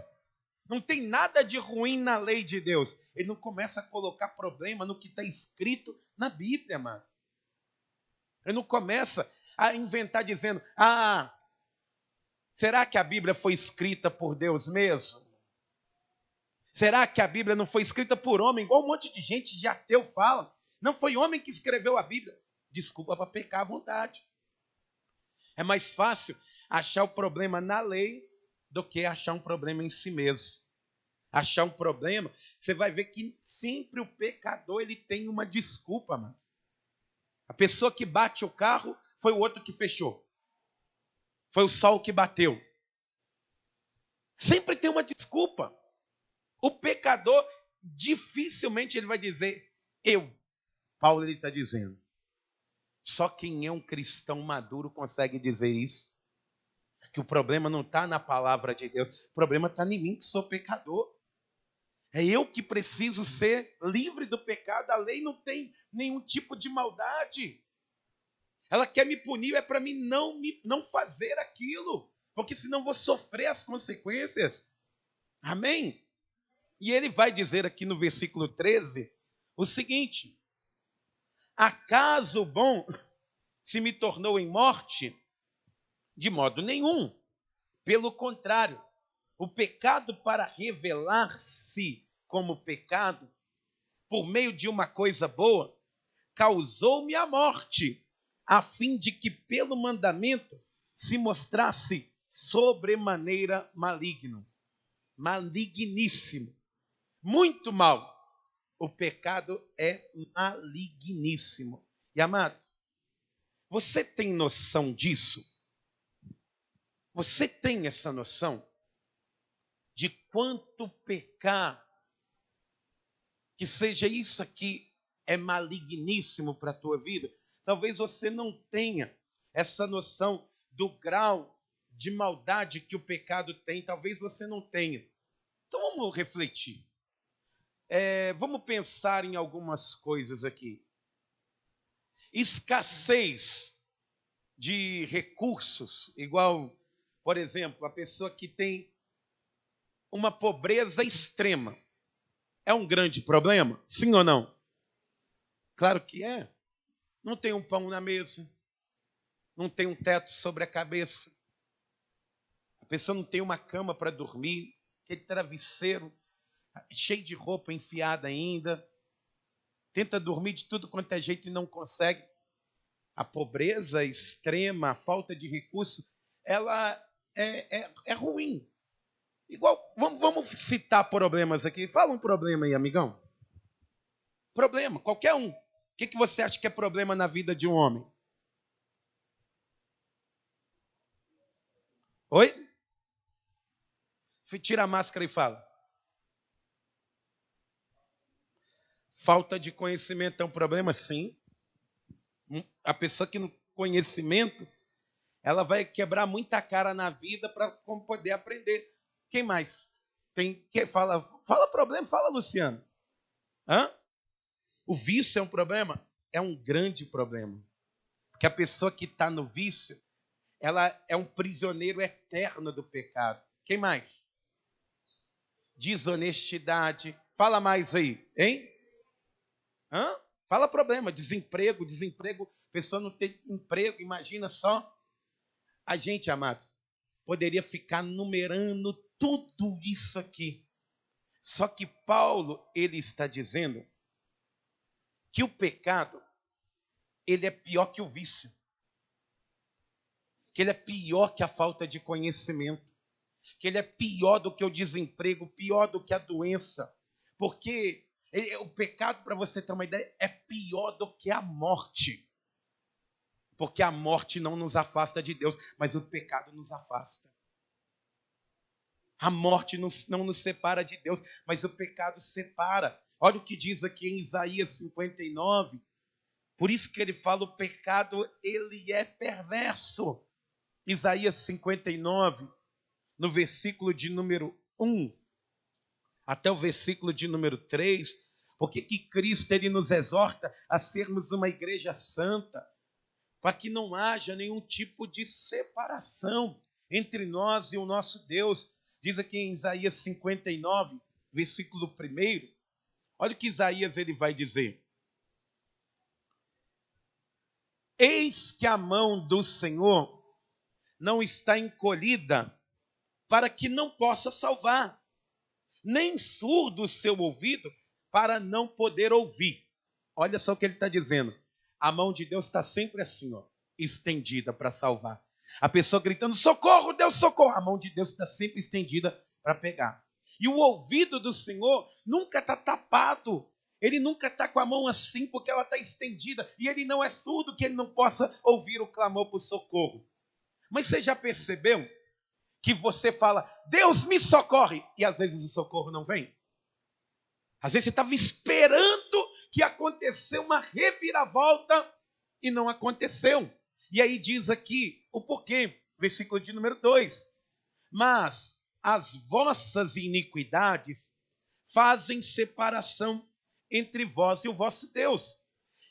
S1: Não tem nada de ruim na lei de Deus. Ele não começa a colocar problema no que está escrito na Bíblia, mano. Ele não começa a inventar dizendo, será que a Bíblia foi escrita por Deus mesmo? Será que a Bíblia não foi escrita por homem, igual um monte de gente de ateu fala? Não foi homem que escreveu a Bíblia. Desculpa para pecar à vontade. É mais fácil achar o problema na lei do que achar um problema em si mesmo. Achar um problema, você vai ver que sempre o pecador ele tem uma desculpa, mano. A pessoa que bate o carro foi o outro que fechou. Foi o sol que bateu. Sempre tem uma desculpa. O pecador, dificilmente ele vai dizer, eu. Paulo ele está dizendo. Só quem é um cristão maduro consegue dizer isso. Que o problema não está na palavra de Deus. O problema está em mim que sou pecador. É eu que preciso ser livre do pecado. A lei não tem nenhum tipo de maldade. Ela quer me punir, é para mim não fazer aquilo. Porque senão vou sofrer as consequências. Amém? E ele vai dizer aqui no versículo 13 o seguinte: acaso o bom se me tornou em morte? De modo nenhum. Pelo contrário, o pecado, para revelar-se como pecado, por meio de uma coisa boa, causou-me a morte, a fim de que pelo mandamento se mostrasse sobremaneira maligno, maligníssimo, muito mal. O pecado é maligníssimo. E amados, você tem noção disso? Você tem essa noção de quanto pecar, que seja isso aqui, é maligníssimo para a tua vida? Talvez você não tenha essa noção do grau de maldade que o pecado tem. Talvez você não tenha. Então vamos refletir. Vamos pensar em algumas coisas aqui. Escassez de recursos, igual, Por exemplo, a pessoa que tem uma pobreza extrema. É um grande problema? Sim ou não? Claro que é. Não tem um pão na mesa. Não tem um teto sobre a cabeça. A pessoa não tem uma cama para dormir. Aquele travesseiro cheio de roupa enfiada ainda. Tenta dormir de tudo quanto é jeito e não consegue. A pobreza extrema, a falta de recurso, ela é ruim. Igual, vamos citar problemas aqui. Fala um problema aí, amigão. Problema, qualquer um. O que você acha que é problema na vida de um homem? Oi? Tira a máscara e fala. Falta de conhecimento é um problema? Sim. A pessoa que não tem conhecimento, ela vai quebrar muita cara na vida para poder aprender. Quem mais? Fala problema, fala, Luciano. Hã? O vício é um problema? É um grande problema. Porque a pessoa que está no vício, ela é um prisioneiro eterno do pecado. Quem mais? Desonestidade. Fala mais aí, hein? Hã? Fala problema, desemprego, a pessoa não tem emprego, imagina só. A gente, amados, poderia ficar numerando tudo isso aqui. Só que Paulo, ele está dizendo que o pecado, ele é pior que o vício. Que ele é pior que a falta de conhecimento. Que ele é pior do que o desemprego, pior do que a doença. Porque o pecado, para você ter uma ideia, é pior do que a morte. Porque a morte não nos afasta de Deus, mas o pecado nos afasta. A morte não nos separa de Deus, mas o pecado separa. Olha o que diz aqui em Isaías 59. Por isso que ele fala, o pecado, ele é perverso. Isaías 59, no versículo de número 1, até o versículo de número 3, porque que Cristo ele nos exorta a sermos uma igreja santa, para que não haja nenhum tipo de separação entre nós e o nosso Deus. Diz aqui em Isaías 59, versículo 1, olha o que Isaías ele vai dizer. Eis que a mão do Senhor não está encolhida para que não possa salvar, nem surdo o seu ouvido para não poder ouvir. Olha só o que ele está dizendo. A mão de Deus está sempre assim, ó, estendida para salvar. A pessoa gritando, socorro, Deus, socorro. A mão de Deus está sempre estendida para pegar. E o ouvido do Senhor nunca está tapado. Ele nunca está com a mão assim, porque ela está estendida. E ele não é surdo que ele não possa ouvir o clamor por socorro. Mas você já percebeu que você fala, Deus me socorre, e às vezes o socorro não vem? Às vezes você estava esperando que aconteceu uma reviravolta e não aconteceu. E aí diz aqui o porquê, versículo de número 2. Mas as vossas iniquidades fazem separação entre vós e o vosso Deus,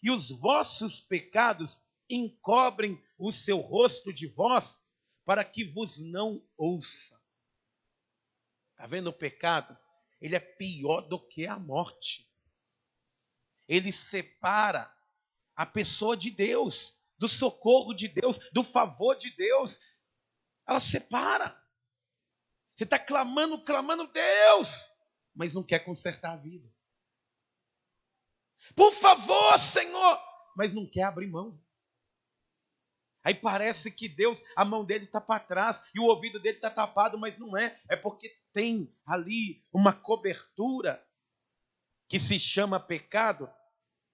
S1: e os vossos pecados encobrem o seu rosto de vós, para que vos não ouça. Está vendo o pecado? Ele é pior do que a morte. Ele separa a pessoa de Deus, do socorro de Deus, do favor de Deus. Ela separa. Você está clamando, Deus, mas não quer consertar a vida. Por favor, Senhor, mas não quer abrir mão. Aí parece que Deus, a mão dele está para trás e o ouvido dele está tapado, mas não é. É porque tem ali uma cobertura que se chama pecado,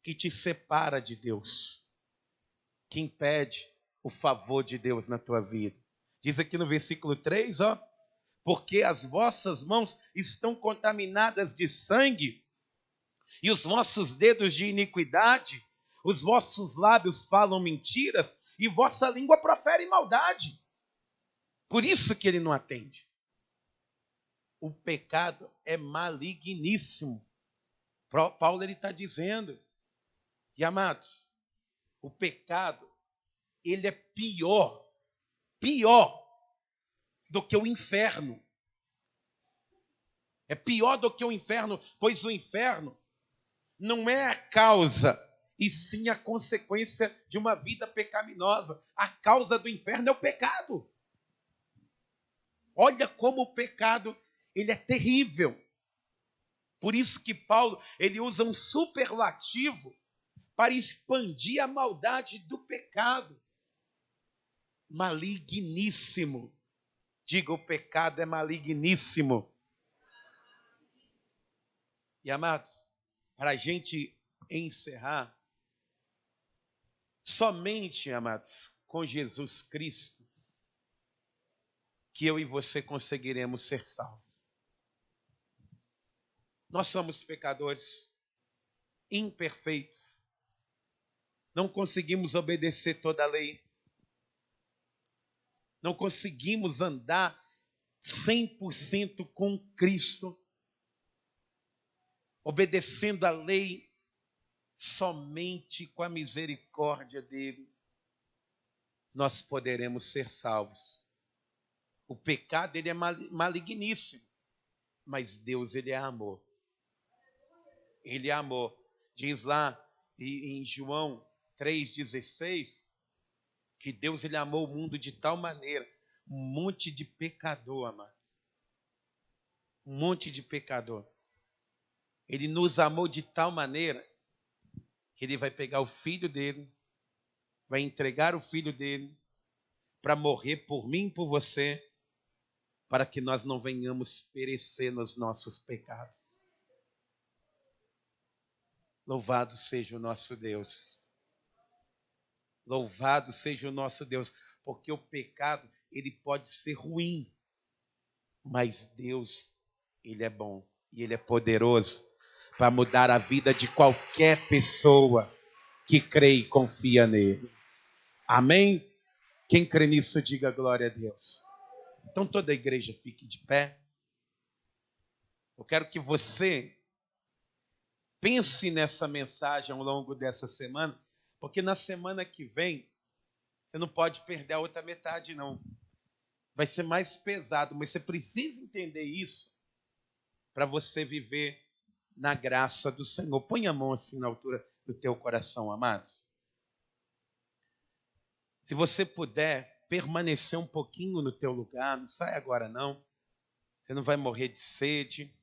S1: que te separa de Deus, que impede o favor de Deus na tua vida. Diz aqui no versículo 3, ó, porque as vossas mãos estão contaminadas de sangue e os vossos dedos de iniquidade, os vossos lábios falam mentiras e vossa língua profere maldade. Por isso que ele não atende. O pecado é maligníssimo. Paulo ele está dizendo. E amados, o pecado, ele é pior do que o inferno. É pior do que o inferno, pois o inferno não é a causa, e sim a consequência de uma vida pecaminosa. A causa do inferno é o pecado. Olha como o pecado, ele é terrível. Por isso que Paulo, ele usa um superlativo para expandir a maldade do pecado. Maligníssimo. Diga, o pecado é maligníssimo. E amados, para a gente encerrar, somente, amados, com Jesus Cristo, que eu e você conseguiremos ser salvos. Nós somos pecadores imperfeitos. Não conseguimos obedecer toda a lei. Não conseguimos andar 100% com Cristo, obedecendo a lei somente com a misericórdia dele. Nós poderemos ser salvos. O pecado, ele é maligníssimo, mas Deus, ele é amor. Ele é amor. Diz lá em João 3,16, que Deus, ele amou o mundo de tal maneira, um monte de pecador, amado. Um monte de pecador. Ele nos amou de tal maneira que ele vai pegar o filho dele, vai entregar o filho dele para morrer por mim e por você, para que nós não venhamos perecer nos nossos pecados. Louvado seja o nosso Deus. Louvado seja o nosso Deus, porque o pecado, ele pode ser ruim, mas Deus, ele é bom e ele é poderoso para mudar a vida de qualquer pessoa que crê e confia nele. Amém? Quem crê nisso, diga glória a Deus. Então toda a igreja fique de pé. Eu quero que você pense nessa mensagem ao longo dessa semana, porque na semana que vem, você não pode perder a outra metade, não. Vai ser mais pesado, mas você precisa entender isso para você viver na graça do Senhor. Põe a mão assim na altura do teu coração, amados. Se você puder permanecer um pouquinho no teu lugar, não sai agora não. Você não vai morrer de sede.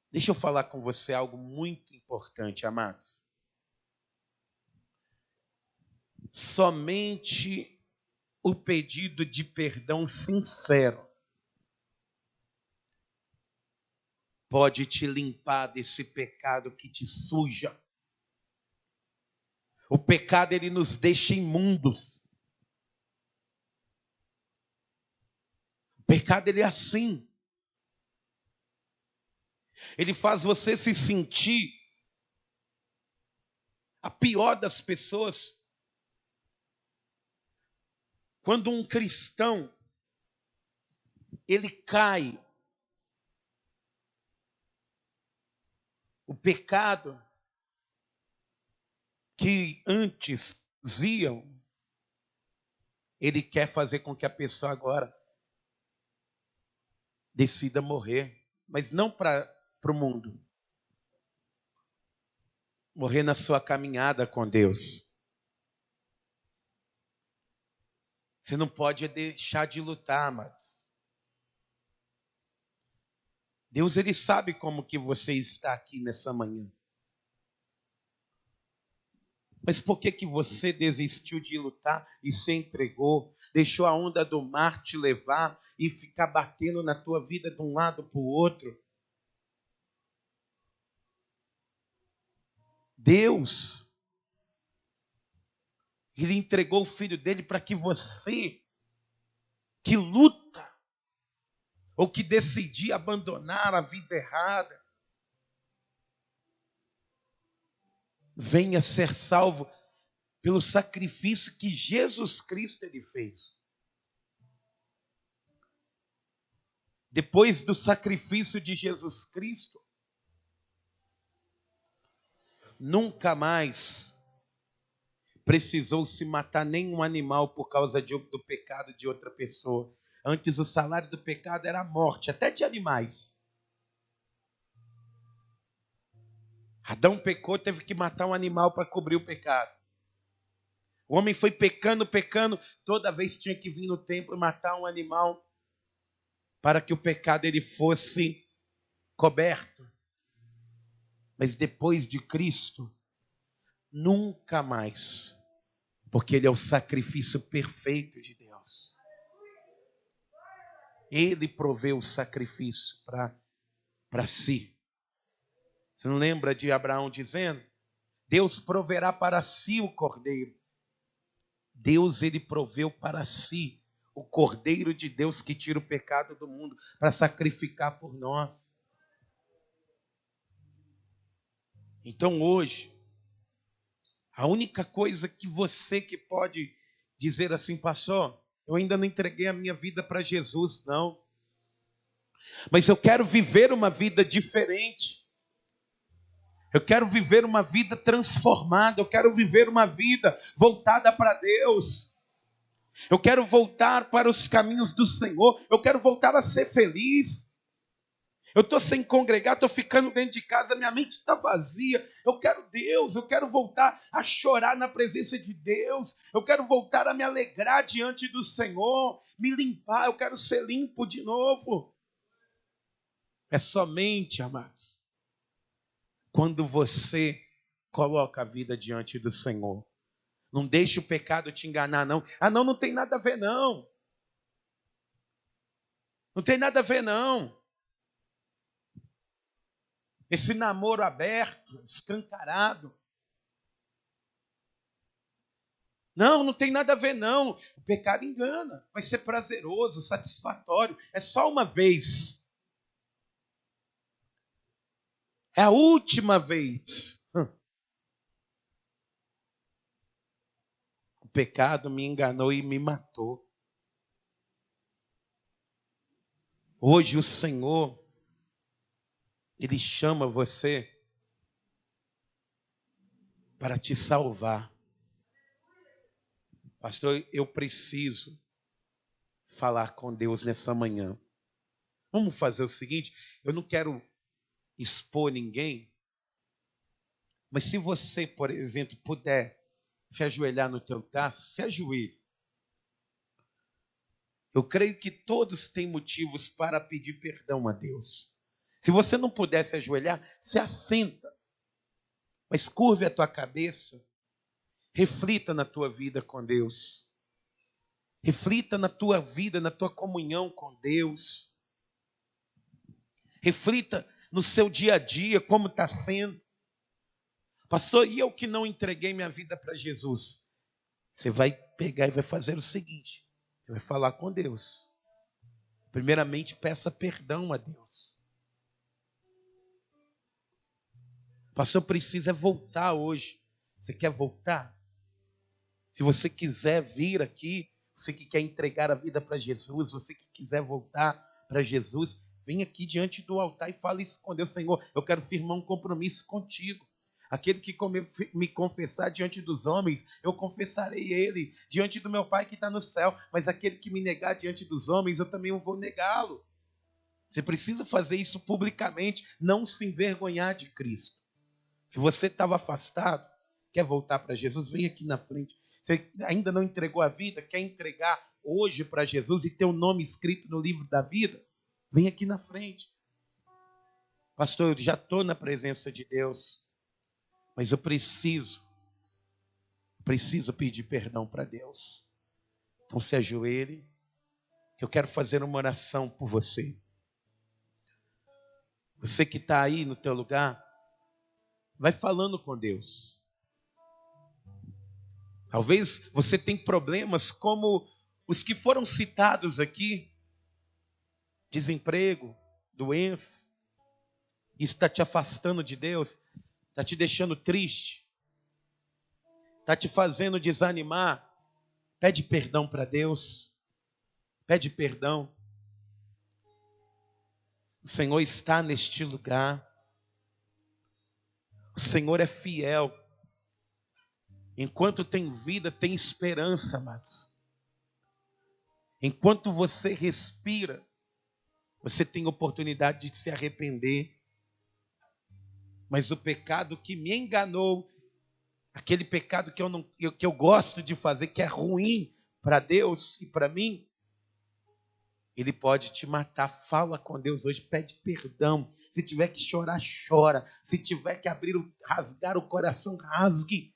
S1: Deixa eu falar com você algo muito importante, amados. Somente o pedido de perdão sincero pode te limpar desse pecado que te suja. O pecado, ele nos deixa imundos. O pecado, ele é assim. Ele faz você se sentir a pior das pessoas. Quando um cristão, ele cai, o pecado que antes faziam, ele quer fazer com que a pessoa agora decida morrer, mas não para o mundo. Morrer na sua caminhada com Deus. Você não pode deixar de lutar, amados. Deus, ele sabe como que você está aqui nessa manhã. Mas por que você desistiu de lutar e se entregou? Deixou a onda do mar te levar e ficar batendo na tua vida de um lado para o outro? Deus, ele entregou o filho dele para que você, que luta, ou que decidir abandonar a vida errada, venha ser salvo pelo sacrifício que Jesus Cristo ele fez. Depois do sacrifício de Jesus Cristo, nunca mais precisou se matar nenhum animal por causa do pecado de outra pessoa. Antes o salário do pecado era a morte, até de animais. Adão pecou, teve que matar um animal para cobrir o pecado. O homem foi pecando, toda vez tinha que vir no templo matar um animal para que o pecado ele fosse coberto. Mas depois de Cristo, nunca mais, porque ele é o sacrifício perfeito de Deus. Ele proveu o sacrifício para si. Você não lembra de Abraão dizendo? Deus proverá para si o cordeiro. Deus, ele proveu para si o cordeiro de Deus que tira o pecado do mundo, para sacrificar por nós. Então hoje, a única coisa que você que pode dizer assim, pastor, eu ainda não entreguei a minha vida para Jesus, não. Mas eu quero viver uma vida diferente. Eu quero viver uma vida transformada. Eu quero viver uma vida voltada para Deus. Eu quero voltar para os caminhos do Senhor. Eu quero voltar a ser feliz. Eu estou sem congregar, estou ficando dentro de casa, minha mente está vazia. Eu quero Deus, eu quero voltar a chorar na presença de Deus. Eu quero voltar a me alegrar diante do Senhor, me limpar, eu quero ser limpo de novo. É somente, amados, quando você coloca a vida diante do Senhor. Não deixe o pecado te enganar, não. Não tem nada a ver, não. Não tem nada a ver, não. Esse namoro aberto, escancarado. Não tem nada a ver, não. O pecado engana. Vai ser prazeroso, satisfatório. É só uma vez. É a última vez. O pecado me enganou e me matou. Hoje o Senhor, Ele chama você para te salvar. Pastor, eu preciso falar com Deus nessa manhã. Vamos fazer o seguinte, eu não quero expor ninguém, mas se você, por exemplo, puder se ajoelhar no teu lugar, se ajoelhe. Eu creio que todos têm motivos para pedir perdão a Deus. Se você não puder se ajoelhar, se assenta. Mas curve a tua cabeça. Reflita na tua vida com Deus. Reflita na tua vida, na tua comunhão com Deus. Reflita no seu dia a dia, como está sendo. Pastor, e eu que não entreguei minha vida para Jesus? Você vai pegar e vai fazer o seguinte. Você vai falar com Deus. Primeiramente, peça perdão a Deus. Pastor, precisa voltar hoje. Você quer voltar? Se você quiser vir aqui, você que quer entregar a vida para Jesus, você que quiser voltar para Jesus, vem aqui diante do altar e fale isso com Deus. Senhor, eu quero firmar um compromisso contigo. Aquele que me confessar diante dos homens, eu confessarei ele diante do meu Pai que está no céu. Mas aquele que me negar diante dos homens, eu também vou negá-lo. Você precisa fazer isso publicamente, não se envergonhar de Cristo. Se você estava afastado, quer voltar para Jesus, vem aqui na frente. Você ainda não entregou a vida, quer entregar hoje para Jesus e ter o nome escrito no livro da vida? Vem aqui na frente. Pastor, eu já estou na presença de Deus, mas eu preciso pedir perdão para Deus. Então se ajoelhe, que eu quero fazer uma oração por você. Você que está aí no teu lugar, vai falando com Deus. Talvez você tenha problemas como os que foram citados aqui. Desemprego, doença. Isso está te afastando de Deus. Está te deixando triste. Está te fazendo desanimar. Pede perdão para Deus. Pede perdão. O Senhor está neste lugar. O Senhor é fiel. Enquanto tem vida, tem esperança, amados. Enquanto você respira, você tem oportunidade de se arrepender. Mas o pecado que me enganou, aquele pecado que eu gosto de fazer, que é ruim para Deus e para mim, ele pode te matar. Fala com Deus hoje, pede perdão. Se tiver que chorar, chora. Se tiver que rasgar o coração, rasgue.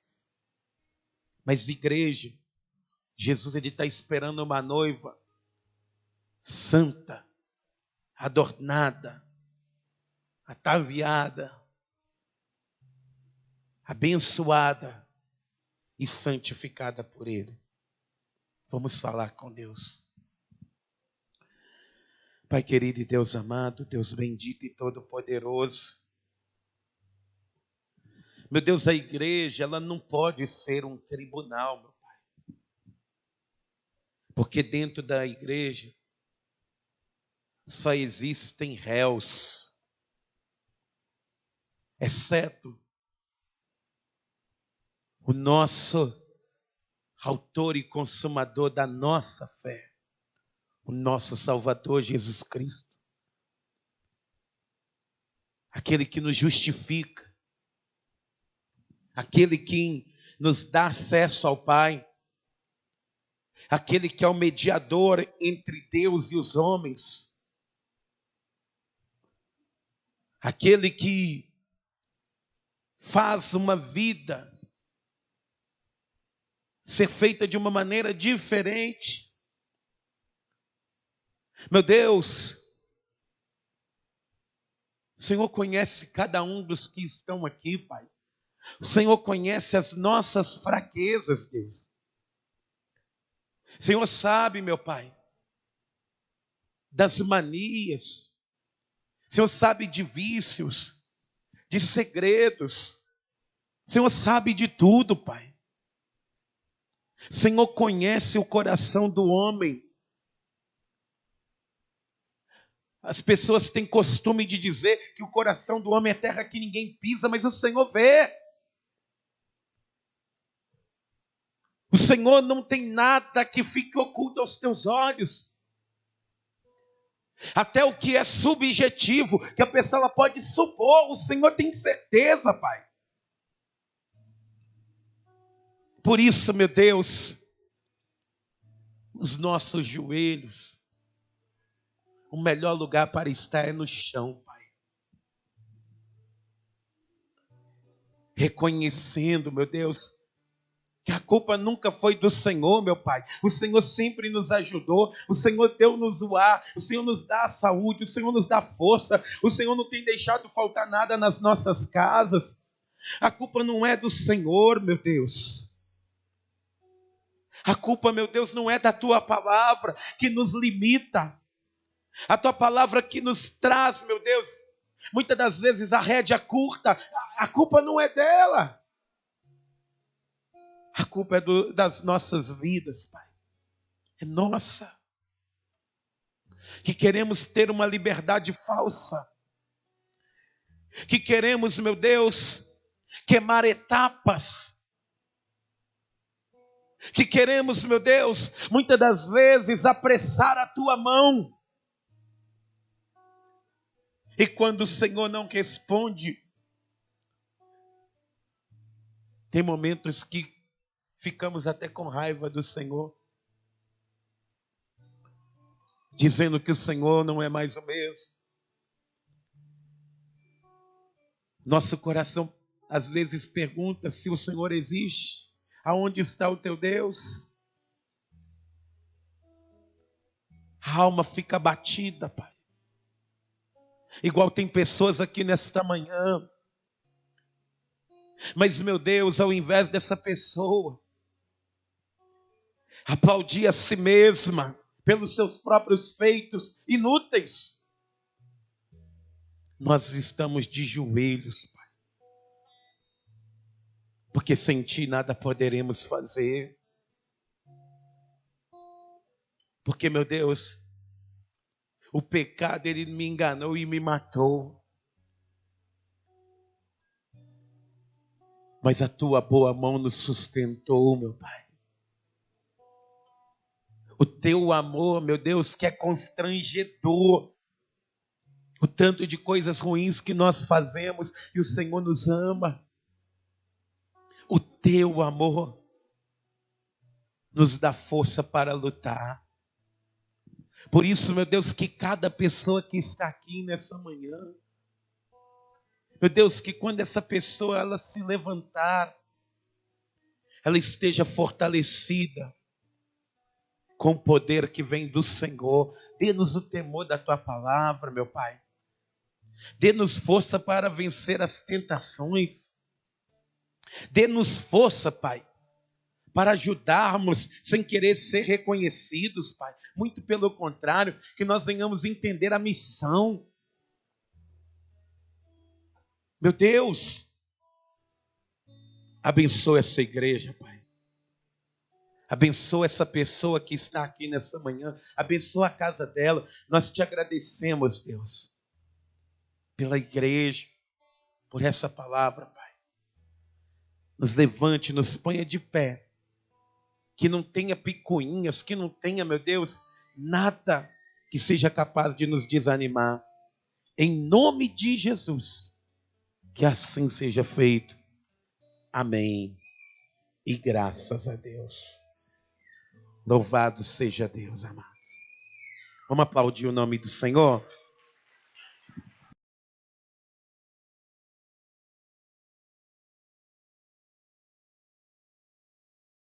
S1: Mas igreja, Jesus ele está esperando uma noiva santa, adornada, ataviada, abençoada e santificada por Ele. Vamos falar com Deus. Pai querido e Deus amado, Deus bendito e todo-poderoso. Meu Deus, a igreja, ela não pode ser um tribunal, meu Pai. Porque dentro da igreja só existem réus, exceto o nosso autor e consumador da nossa fé, o nosso Salvador Jesus Cristo. Aquele que nos justifica, aquele que nos dá acesso ao Pai, aquele que é o mediador entre Deus e os homens, aquele que faz uma vida ser feita de uma maneira diferente. Meu Deus, o Senhor conhece cada um dos que estão aqui, Pai. O Senhor conhece as nossas fraquezas, Deus. O Senhor sabe, meu Pai, das manias. O Senhor sabe de vícios, de segredos. O Senhor sabe de tudo, Pai. O Senhor conhece o coração do homem. As pessoas têm costume de dizer que o coração do homem é terra que ninguém pisa, mas o Senhor vê. O Senhor não tem nada que fique oculto aos teus olhos. Até o que é subjetivo, que a pessoa pode supor, o Senhor tem certeza, Pai. Por isso, meu Deus, os nossos joelhos, o melhor lugar para estar é no chão, Pai. Reconhecendo, meu Deus, que a culpa nunca foi do Senhor, meu Pai. O Senhor sempre nos ajudou. O Senhor deu-nos o ar. O Senhor nos dá a saúde. O Senhor nos dá força. O Senhor não tem deixado faltar nada nas nossas casas. A culpa não é do Senhor, meu Deus. A culpa, meu Deus, não é da Tua palavra que nos limita. A Tua palavra que nos traz, meu Deus, muitas das vezes a rédea curta. A culpa não é dela. A culpa é das nossas vidas, Pai. É nossa. Que queremos ter uma liberdade falsa. Que queremos, meu Deus, queimar etapas. Que queremos, meu Deus, muitas das vezes apressar a Tua mão. E quando o Senhor não responde, tem momentos que ficamos até com raiva do Senhor, dizendo que o Senhor não é mais o mesmo. Nosso coração às vezes pergunta se o Senhor existe. Aonde está o teu Deus? A alma fica abatida, Pai. Igual tem pessoas aqui nesta manhã. Mas, meu Deus, ao invés dessa pessoa aplaudir a si mesma pelos seus próprios feitos inúteis, nós estamos de joelhos, Pai. Porque sem Ti nada poderemos fazer. Porque, meu Deus, o pecado, ele me enganou e me matou. mas a tua boa mão nos sustentou, meu Pai. O teu amor, meu Deus, que é constrangedor. O tanto de coisas ruins que nós fazemos e o Senhor nos ama. O teu amor nos dá força para lutar. Por isso, meu Deus, que cada pessoa que está aqui nessa manhã, meu Deus, que quando essa pessoa ela se levantar, ela esteja fortalecida com o poder que vem do Senhor. Dê-nos o temor da tua palavra, meu Pai. Dê-nos força para vencer as tentações. Dê-nos força, Pai, para ajudarmos sem querer ser reconhecidos, Pai. Muito pelo contrário, que nós venhamos entender a missão. Meu Deus, abençoa essa igreja, Pai. Abençoa essa pessoa que está aqui nessa manhã. Abençoa a casa dela. Nós te agradecemos, Deus, pela igreja, por essa palavra, Pai. Nos levante, nos ponha de pé. Que não tenha picuinhas, que não tenha, meu Deus, nada que seja capaz de nos desanimar. Em nome de Jesus, que assim seja feito. Amém. E graças a Deus. Louvado seja Deus, amados. Vamos aplaudir o nome do Senhor?